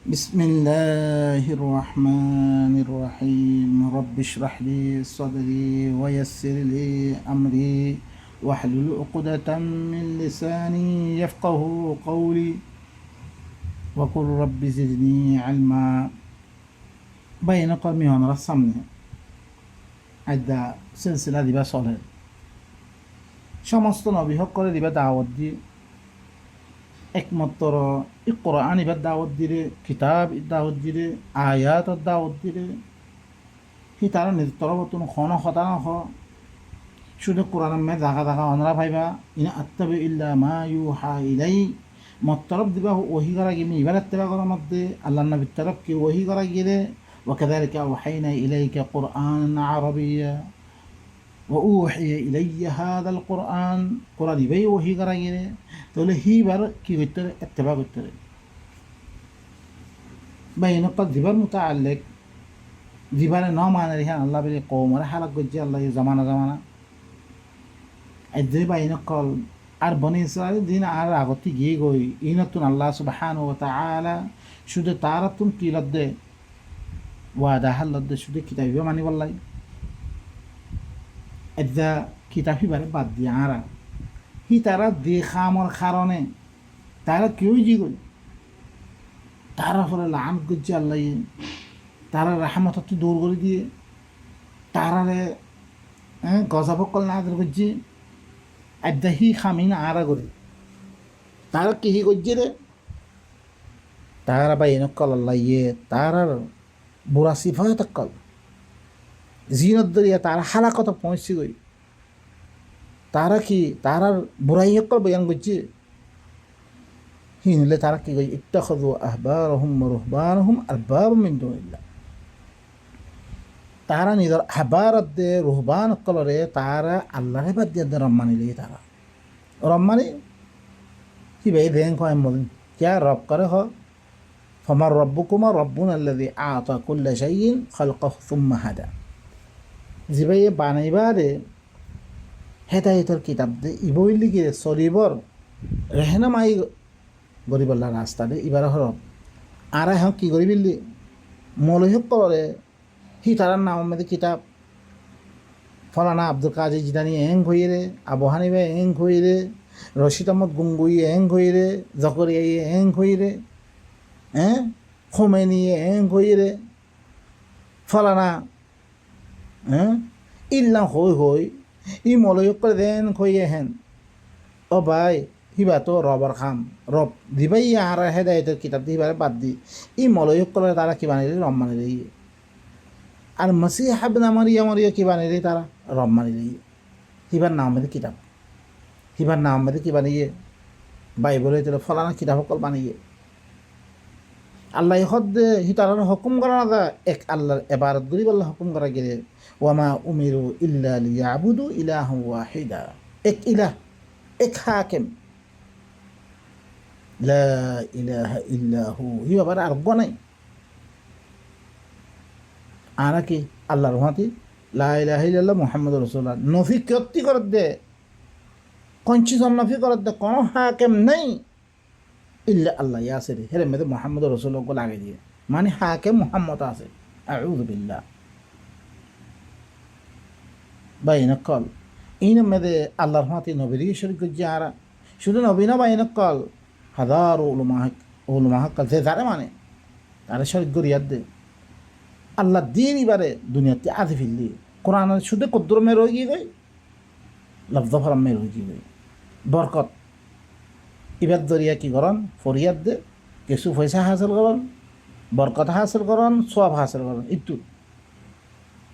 بسم الله الرحمن الرحيم رب اشرح لي صدري ويسر لي أمري واحلل عقدة من لساني يفقه قولي وقل رب زدني علما بين قومي ونرسمني عدة سلسلة দিবা চলে সমস্ত নবী সকলে দিবা দাওয়াত দি একমাত্র কোরআন ইবার দাওয়াত দিলে কিতাব দাওয়াত দিলে আয়াত দাওয়াত দিলে সি তারা নিজের তরফতুন খন হতানা হ শুধু কোরআন মে জাগা জাগা অনরা ভাইবা ইনা আত্তাবি ইল্লা মা ইউহা ইলাই মতরফ দিবা ওহি করা গিয়ে ইবার আত্তাবা করার মধ্যে আল্লাহ নবীর তরফ কি ওহি করা গিয়ে وكذلك أوحينا إليك قرآنا عربيا وأوحي إلي هذا القرآن قرآن بي وحي করা গিয়ে তাহলে হি বার কি করতে ইত্তেবা করতে বাইন قد দিবার মুতাআল্লিক দিবারে ন মানে রিহান আল্লাহ বলে কওমরে হালাক গজ্জি আল্লাহ জামানা জামানা এদে বাইন কল আর বনি ইসরাইল দিন আর আগতি গিয়ে গই ইনাতুন আল্লাহ সুবহানাহু ওয়া তাআলা শুধু তারাতুন কি লদ্দে ওয়াদা হাল্লদ্দে শুধু কিতাবে মানি বললাই এদা কিতাবি বারে বাদ দিয়ে আরা হি তারা দেখামর কারণে তারা কেউ জিগল তারা ফলে লান করছে আল্লাহ তারা রাহমত দূর করে দিয়ে তারারে গজাবকল না আদর করছে এদা হি খামি না আরা করে তারা কি হি করছে রে তারা বা এনকল আল্লাহ তারার বুড়া সিফাত কল জিনত দরিয়া তারা হালাকত পৌঁছে গই তারা কি তারার বুড়াই সকল বয়ান করছে হিনলে তারা কি কই ইত্তাখাযু আহবারহুম ওয়া রুহবানহুম আরবাবা মিন দুনিল্লাহ তারা নিজের আহবারত দে রুহবান সকলরে তারা আল্লাহরে বাদ দিয়ে রম্মানি লে তারা রম্মানি কি ভাই দেন কয় মদিন क्या रब करे हो फमा रब्बुकुमा रब्बुना আল্লাযী আ'তা কুল্লা শাইইন খালকাহু সুম্মা হাদা জিবাই বানাইবারে হেদায়তর কিতাব দে ইবইল লিগে চলিবর রেহনামাই গরিবল্লা রাস্তা দে ইবার হরব আর এখন কি করি বিল্লি মৌলহিক করে হি তারার নাম মধ্যে কিতাব ফলানা আব্দুল কাজী জিদানি এং হইরে আবু হানিফা এং হইরে রশিদ আহমদ গঙ্গুই এং হইরে জকরিয়া এং হইরে খোমেনি এং হইরে ফলানা ইল্লা হই হই ই মলয়ক করে দেন খইয়ে হেন ও ভাই হিবা তো রবার খাম রব দিবাই আর হেদায়তের কিতাব দিবারে বাদ দি ই মলয়ক করে তারা কি বানাইলে রব মানে দিয়ে আর মসিহ ইবনে মারিয়া কি বানাইলে তারা রব মানে দিয়ে হিবার নাম মধ্যে কিতাব হিবার নাম মধ্যে কি বানিয়ে বাইবেল হইতে ফলানা কিতাব সকল বানিয়ে আল্লাহ হদ হি তারার হুকুম করা না এক আল্লাহর ইবাদত করি আল্লাহ হুকুম করা গেলে ওয়ামা উমিরু ইল্লা লিয়াবুদু ইলাহা ওয়াহিদা এক ইলাহ এক হাকিম লা ইলাহা ইল্লাহু হি বাবার আর গনাই আনা কি আল্লাহর রহমতি লা ইলাহা ইল্লাল্লাহ মুহাম্মাদুর রাসূলুল্লাহ নফি কতি করে দে কঞ্চি নফি করে দে কোন হাকিম নাই ইল্লা আল্লাহ ইয়াসির হেরে মেদে মুহাম্মাদুর রাসূলুল্লাহ কো লাগে দিয়ে মানে হাকিম মুহাম্মদ আছে আউযু বিল্লাহ বাইনা কল ইন মেদে আল্লাহর রহমতি নবী শরীক জারা শুধু নবী না বাইনা কল হাজার উলমা কল যে যারে মানে তারা শরীক গরিয়াদ দে আল্লাহ দিন এবারে দুনিয়াতে আধি ফিরলি কোরআন শুধু কদ্দুর মে রয়ে গিয়ে গই লফজ ফরম মে রয়ে গিয়ে গই বরকত এবার দরিয়া কি করেন ফরিয়াদ দে কিছু পয়সা হাসিল করেন বরকত হাসিল করেন সব হাসিল করেন একটু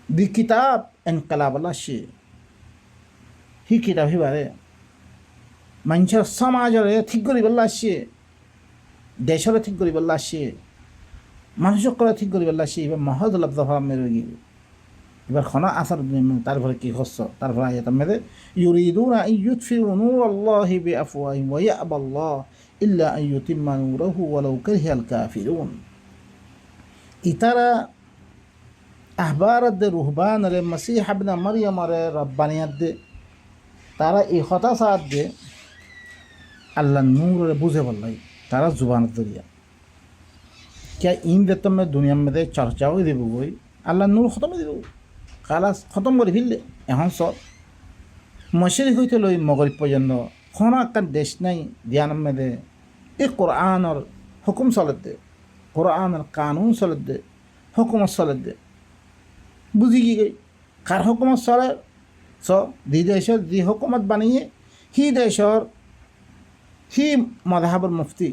দি কিতাব এনকালাব আল্লাহ সে হি কিতাব হিবারে মানুষের সমাজরে ঠিক করি বললা সে দেশরে ঠিক করি বললা সে মানুষক করে ঠিক করি বললা সে এবার মহদ লব্ধ ফরাম মেরে গিয়ে এবার খনা আসার তারপরে কি হচ্ছ তারপরে আয়াত মেরে ইউরিদুনা আন ইউতফিউ নূরাল্লাহি বিআফওয়াহিহিম ওয়া ইয়াবাল্লাহু ইল্লা আন ইউতিম্মা নূরাহু ওয়ালাউ কারিহাল কাফিরুন ইতারা আহবারত দে রুহবান রে মসিহ ইবনে মারইয়াম রে রব্বানিয়াত দে তারা এই হতা সাথ দে আল্লাহ নূর রে বুঝে বললাই তারা জুবানত দরিয়া क्या इन देतम में दुनिया में दे चर्चाओ देव गई আল্লাহ নূর খতম দিব খালাস খতম করে ফেললে এখন সব মশরিক হইতে লই মগরিব পর্যন্ত কোনো একটা দেশ নাই ধ্যান মেদে এই কোরআনের হুকুম চলে দে কোরআনের কানুন চলে দে হুকুমত চলে দে বুঝি কি গই কার হুকুমত চলে দি দেশের যি হুকুমত বানিয়ে সি দেশের সি মযহাবের মুফতি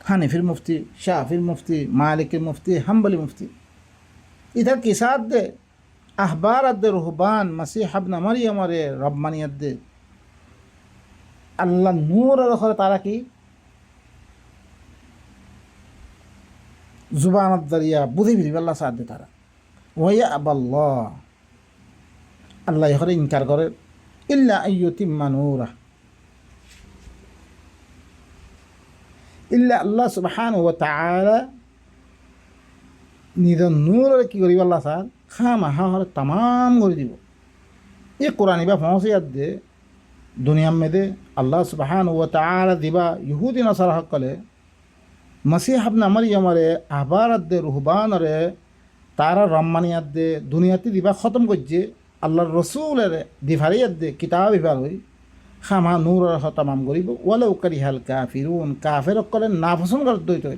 হানিফির মুফতি শাফির মুফতি মালিকের মুফতি হাম্বলি মুফতি इधर के साथ दे अहबार दे रुहबान मसीह इब्न मरियम रे रब्बानियत दे अल्लाह नूर रखर तारा की जुबान दरिया बुद्धि भी अल्लाह साथ दे तारा वया अबल्लाह अल्लाह यखर इनकार करे इल्ला अय्युतिम्मा नूरा इल्ला अल्लाह सुब्हानाहु व तआला निधन नूर की करीब अल्लाह सार खाम हर तमाम कर दी ये कुरानी बा फौसी दे दुनिया में दे अल्लाह सुब्हानाहु व तआला दिबा यहूदी नसर हक कले मसीह इब्न मरियम रे अहबार दे रुहबान रे तारा रम्मानियत दे दुनियाती दिबा खत्म करजे अल्लाह रसूल रे दिफारियत दे किताब इबार हुई खाम नूर तमाम करीब वलो करिहल काफिरून काफिर कले नापसंद कर दो तो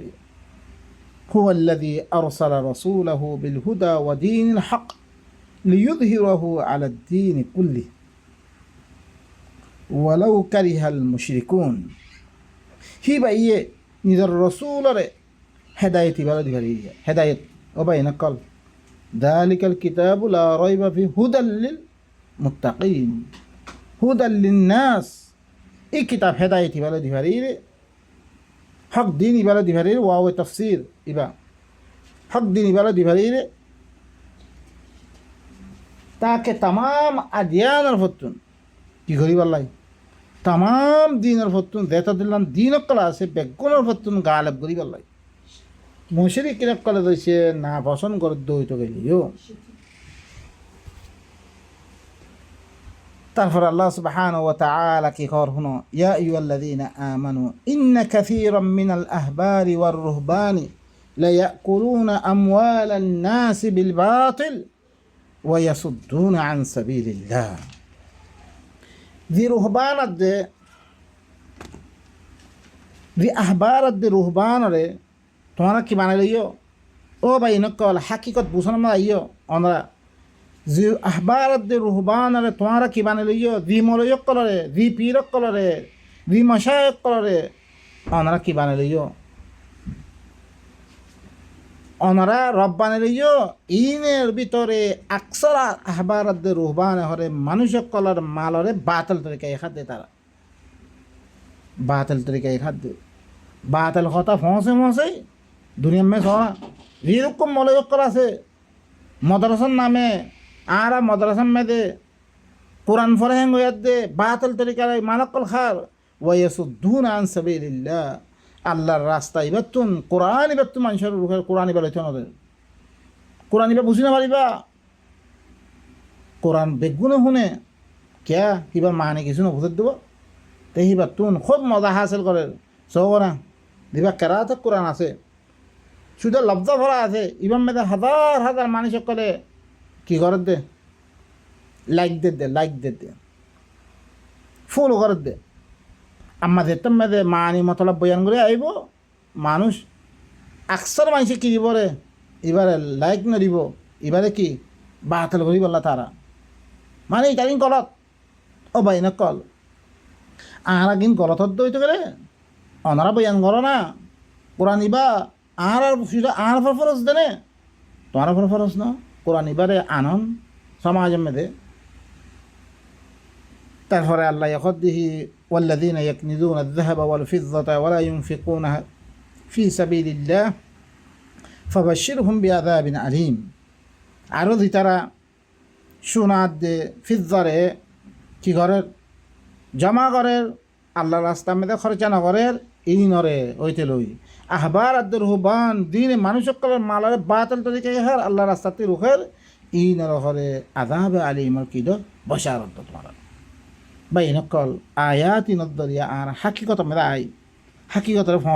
هو الذي أرسل رسوله بالهدى ودين الحق ليظهره على الدين كله ولو كره المشركون هي بأي نذر الرسول هداية بلد فريدة هداية وبين قال ذلك الكتاب لا ريب فيه هدى للمتقين هدى للناس إيه كتاب هداية بلد فريدة حق دين بلد فريدة وهو تفسير إبا حق دين بلد فريدة ताकि तमाम अदियान फतुन की गरीब अल्लाह तमाम दीन फतुन देता दिलन दीन कला से बेगुन फतुन गालब गरीब अल्लाह मुशरिक के कला से ना पसंद कर दो तो के लिए तारफर अल्लाह सुब्हानहु व तआला की खबर हुनो या अय्युहल्लज़ीना आमनू इन्न कसीरम मिनल अहबारि वर रुहबानि ला याकुलूना अमवालन नास बिल बातिल वयसुद्दून अन सबीलिल्लाह दी रुहबान दे दी अहबार दे रुहबान रे तुम्हारा की माने लियो ओ भाई नकल हकीकत बुझन में आइयो ओनरा जी अहबार दे रुहबान रे तुम्हारा की माने लियो दी मौलवी कलरे दी पीर कलरे दी मशाइख कलरे ओनरा की माने लियो ओनरा रब्बाने लियो इनेर भितरे अक्सर अहबार दे रुहबान हरे मनुष्य कलर मालरे बातल तरीका खाद दे तारा बातल तरीका खाद दे बातल खाता फंसे फंसे दुनिया में सोना वीरुकुम मौलवी कला से मदरसन नामे आरा मदरसन में दे कुरान फरहेंग दे बातल तरीका मानकल खार वयसुद्दून अन सबीलिल्लाह আল্লাহর রাস্তায় বেতুন কোরআন বেতু মানুষের রূপে কোরআন বেলাইতে আমাদের কোরআন বে বুঝি না পারিবা কোরআন বেগুনে শুনে কে কিবা মানে কিছু না বুঝে দেব তে হিবা তুন খুব মজা হাসিল করে সবনা দিবা কেরাত কোরআন আছে শুধু লফজ ভরা আছে ইমাম মেদে হাজার হাজার মানুষ সকলে কি করে দে লাইক দে ফলো করে দে अम्मा देते मेरे मानी मतलब बयान करे आइबो मानुष अक्सर मानसी की দিব রে এবারে লাইক না দিব এবারে কি বাতিল করি বললা তারা মানে এটা কিন গলত ও ভাই না কল আরা কিন গলত হইতো গেলে অনারা বয়ান করো না কোরআন ইবা আর সুদা আর ফরজ দেনে তোমার ফরজ না কোরআন ইবারে আনন সমাজের মধ্যে তারপরে আল্লাহ ইয়াখদিহি والذين يكنزون الذهب والفضة ولا ينفقونها في سبيل الله فبشرهم بعذاب أليم عرض ترى شوناد فضة কি করে জমা করে আল্লাহর রাস্তা মধ্যে খরচ না করে এই নরে ওইতে লই আহবার রুহবান দিন মানুষ সকলের মালারে বাতিল তরিকে হার আল্লাহর রাস্তাতে রুখের এই নরে করে আযাব আলিমর কি দো বশারত তোমার বাইনকল আয়াতি নদরিয়া আর হাকিকত মেদা আই হাকিকতের